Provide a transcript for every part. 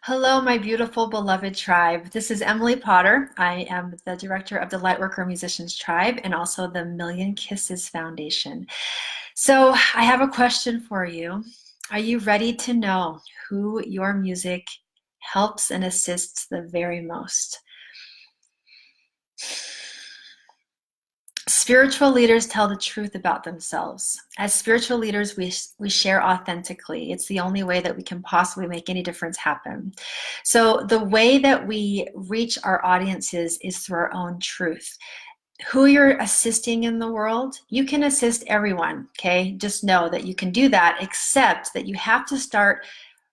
Hello, my beautiful, beloved tribe. This is Emily Potter. I am the director of the Lightworker Musicians Tribe and also the Million Kisses Foundation. So, I have a question for you. Are you ready to know who your music helps and assists the very most? Spiritual leaders tell the truth about themselves. As spiritual leaders, we share authentically. It's the only way that we can possibly make any difference happen. So the way that we reach our audiences is through our own truth. Who you're assisting in the world, you can assist everyone, okay? Just know that you can do that, except that you have to start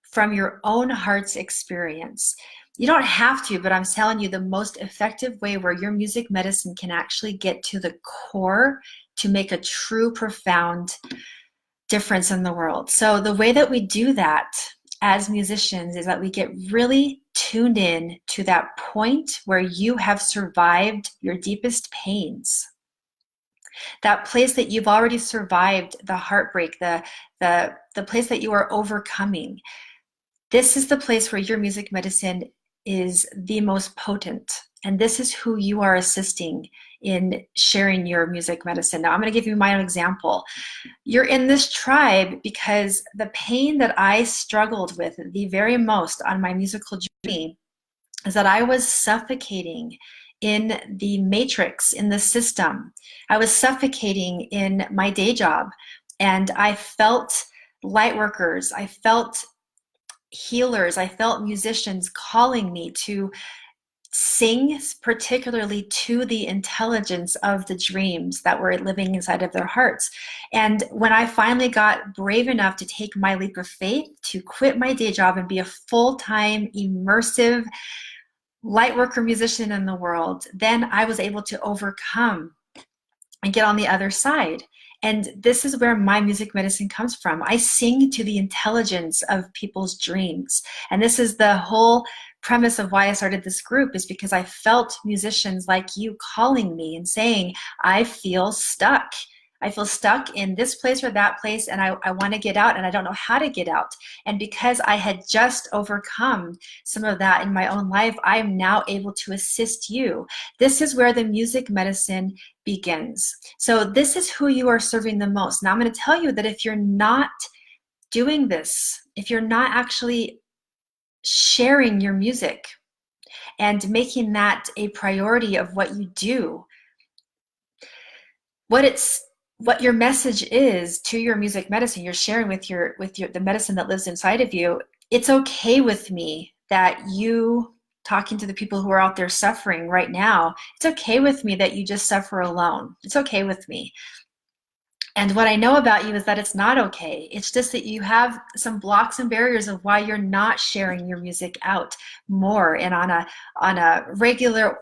from your own heart's experience. You don't have to, but I'm telling you the most effective way where your music medicine can actually get to the core to make a true, profound difference in the world. So the way that we do that as musicians is that we get really tuned in to that point where you have survived your deepest pains. That place that you've already survived the heartbreak, the place that you are overcoming. This is the place where your music medicine is the most potent. And this is who you are assisting in sharing your music medicine. Now, I'm going to give you my own example. You're in this tribe because the pain that I struggled with the very most on my musical journey is that I was suffocating in the matrix, in the system. I was suffocating in my day job. And I felt light workers, I felt healers, I felt musicians calling me to sing, particularly to the intelligence of the dreams that were living inside of their hearts. And when I finally got brave enough to take my leap of faith, to quit my day job and be a full-time, immersive lightworker musician in the world, then I was able to overcome and get on the other side. And this is where my music medicine comes from. I sing to the intelligence of people's dreams. And this is the whole premise of why I started this group, is because I felt musicians like you calling me and saying, I feel stuck. I feel stuck in this place or that place, and I want to get out, and I don't know how to get out. And because I had just overcome some of that in my own life, I am now able to assist you. This is where the music medicine begins. So this is who you are serving the most. Now I'm going to tell you that if you're not doing this, if you're not actually sharing your music and making that a priority of what you do, what your message is to your music medicine, you're sharing with the medicine that lives inside of you. It's okay with me that you, talking to the people who are out there suffering right now, it's okay with me that you just suffer alone. It's okay with me. And what I know about you is that it's not okay. It's just that you have some blocks and barriers of why you're not sharing your music out more and on a regular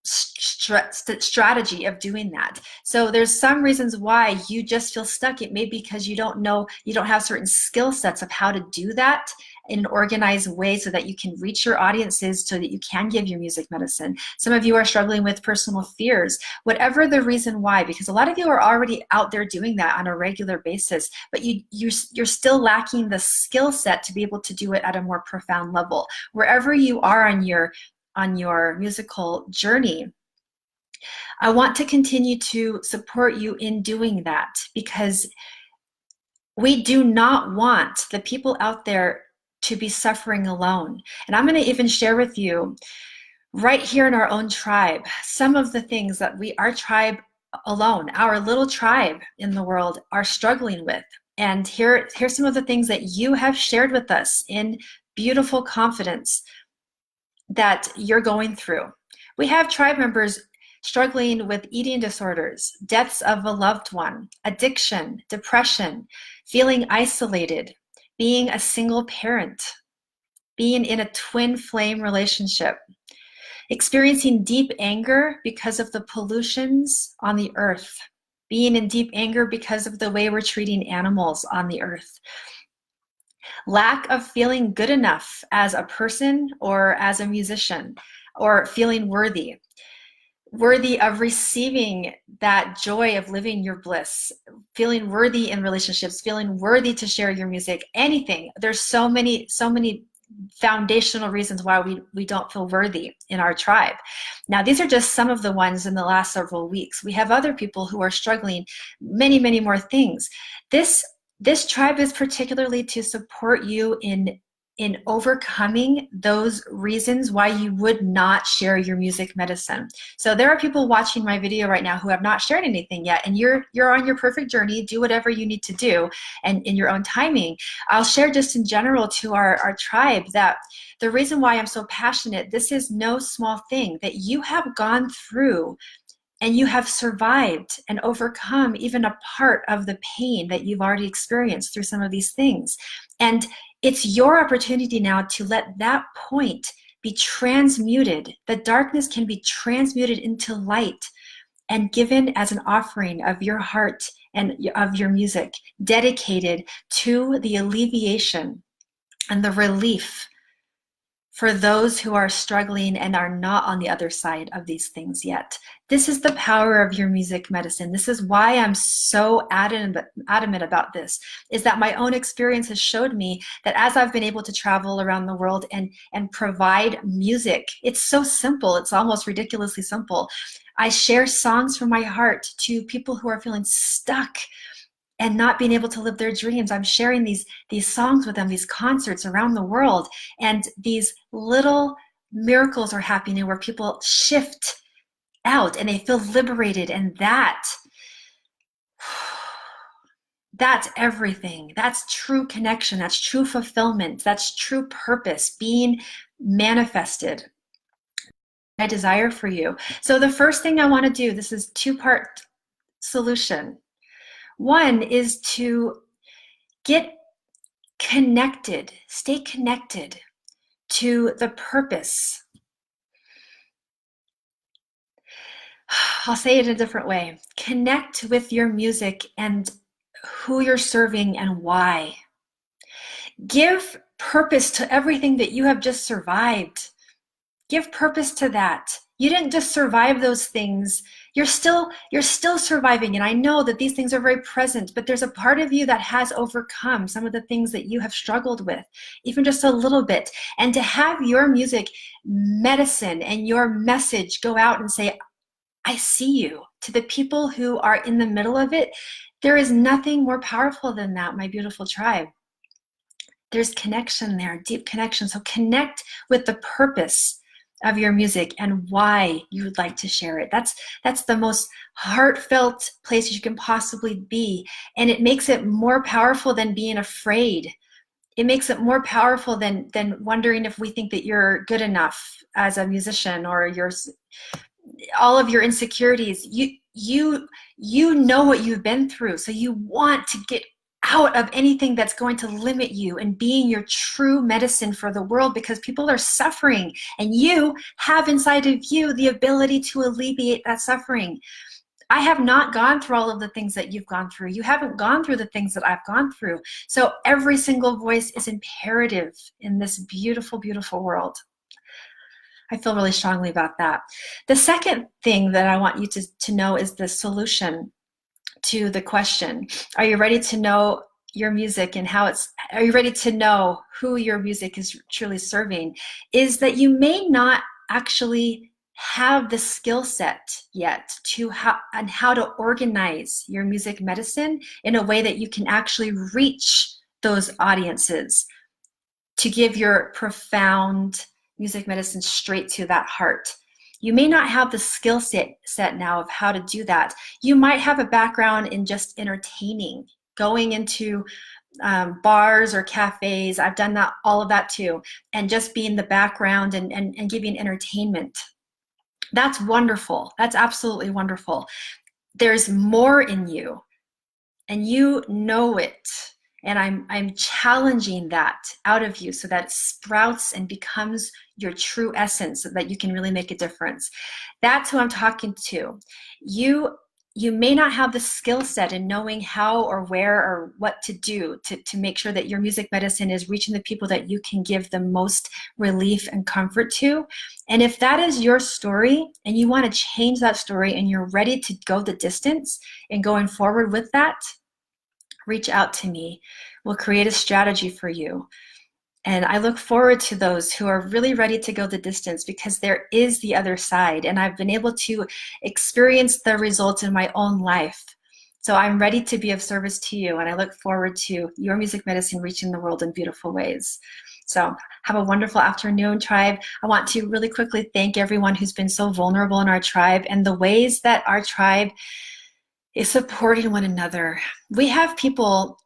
strategy of doing that. So there's some reasons why you just feel stuck. It may be because you don't know, you don't have certain skill sets of how to do that in an organized way so that you can reach your audiences, so that you can give your music medicine. Some of you are struggling with personal fears, whatever the reason why, because a lot of you are already out there doing that on a regular basis, but you're still lacking the skill set to be able to do it at a more profound level. Wherever you are on your musical journey, I want to continue to support you in doing that, because we do not want the people out there to be suffering alone. And I'm going to even share with you right here in our own tribe some of the things that our tribe alone, our little tribe in the world, are struggling with. And here's some of the things that you have shared with us in beautiful confidence that you're going through. We have tribe members struggling with eating disorders, deaths of a loved one, addiction, depression, feeling isolated, being a single parent, being in a twin flame relationship, experiencing deep anger because of the pollutions on the earth, being in deep anger because of the way we're treating animals on the earth, lack of feeling good enough as a person or as a musician, or feeling worthy of receiving that joy of living your bliss, feeling worthy in relationships, feeling worthy to share your music, anything. There's so many foundational reasons why we don't feel worthy in our tribe. Now, these are just some of the ones in the last several weeks. We have other people who are struggling many, many more things. This tribe is particularly to support you in overcoming those reasons why you would not share your music medicine. So there are people watching my video right now who have not shared anything yet, and you're on your perfect journey. Do whatever you need to do and in your own timing. I'll share just in general to our tribe that the reason why I'm so passionate, this is no small thing, that you have gone through and you have survived and overcome even a part of the pain that you've already experienced through some of these things. And it's your opportunity now to let that point be transmuted. The darkness can be transmuted into light and given as an offering of your heart and of your music, dedicated to the alleviation and the relief for those who are struggling and are not on the other side of these things yet. This is the power of your music medicine. This is why I'm so adamant about this, is that my own experience has showed me that as I've been able to travel around the world and provide music, it's so simple, it's almost ridiculously simple. I share songs from my heart to people who are feeling stuck and not being able to live their dreams. I'm sharing these songs with them, these concerts around the world, and these little miracles are happening where people shift out and they feel liberated, and that's everything. That's true connection, that's true fulfillment, that's true purpose being manifested. My desire for you. So the first thing I want to do, this is two-part solution. One is to get connected, stay connected to the purpose. I'll say it in a different way. Connect with your music and who you're serving and why. Give purpose to everything that you have just survived. Give purpose to that. You didn't just survive those things. You're still surviving. And I know that these things are very present, but there's a part of you that has overcome some of the things that you have struggled with, even just a little bit. And to have your music medicine and your message go out and say, I see you, to the people who are in the middle of it, there is nothing more powerful than that, my beautiful tribe. There's connection there, deep connection. So connect with the purpose of your music and why you would like to share it. That's the most heartfelt place you can possibly be. And it makes it more powerful than being afraid. It makes it more powerful than wondering if we think that you're good enough as a musician, or all of your insecurities. You know what you've been through, so you want to get out of anything that's going to limit you and being your true medicine for the world, because people are suffering and you have inside of you the ability to alleviate that suffering. I have not gone through all of the things that you've gone through. You haven't gone through the things that I've gone through. So every single voice is imperative in this beautiful, beautiful world. I feel really strongly about that. The second thing that I want you to know is the solution to the question. Are you ready to know your music and are you ready to know who your music is truly serving? Is that you may not actually have the skill set yet on how to organize your music medicine in a way that you can actually reach those audiences to give your profound music medicine straight to that heart. You may not have the skill set now of how to do that. You might have a background in just entertaining, going into bars or cafes. I've done all of that too, and just being the background and giving entertainment. That's wonderful. That's absolutely wonderful. There's more in you, and you know it. And I'm challenging that out of you so that it sprouts and becomes your true essence, so that you can really make a difference. That's who I'm talking to. You may not have the skill set in knowing how or where or what to do to make sure that your music medicine is reaching the people that you can give the most relief and comfort to. And if that is your story and you want to change that story and you're ready to go the distance and going forward with that, reach out to me. We'll create a strategy for you. And I look forward to those who are really ready to go the distance, because there is the other side. And I've been able to experience the results in my own life. So I'm ready to be of service to you. And I look forward to your music medicine reaching the world in beautiful ways. So have a wonderful afternoon, tribe. I want to really quickly thank everyone who's been so vulnerable in our tribe, and the ways that our tribe is supporting one another. We have people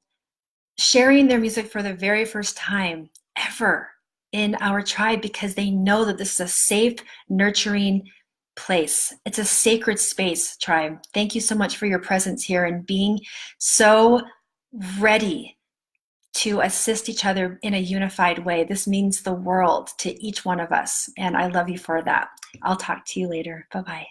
sharing their music for the very first time ever in our tribe because they know that this is a safe, nurturing place. It's a sacred space, tribe. Thank you so much for your presence here and being so ready to assist each other in a unified way. This means the world to each one of us, and I love you for that. I'll talk to you later. Bye-bye.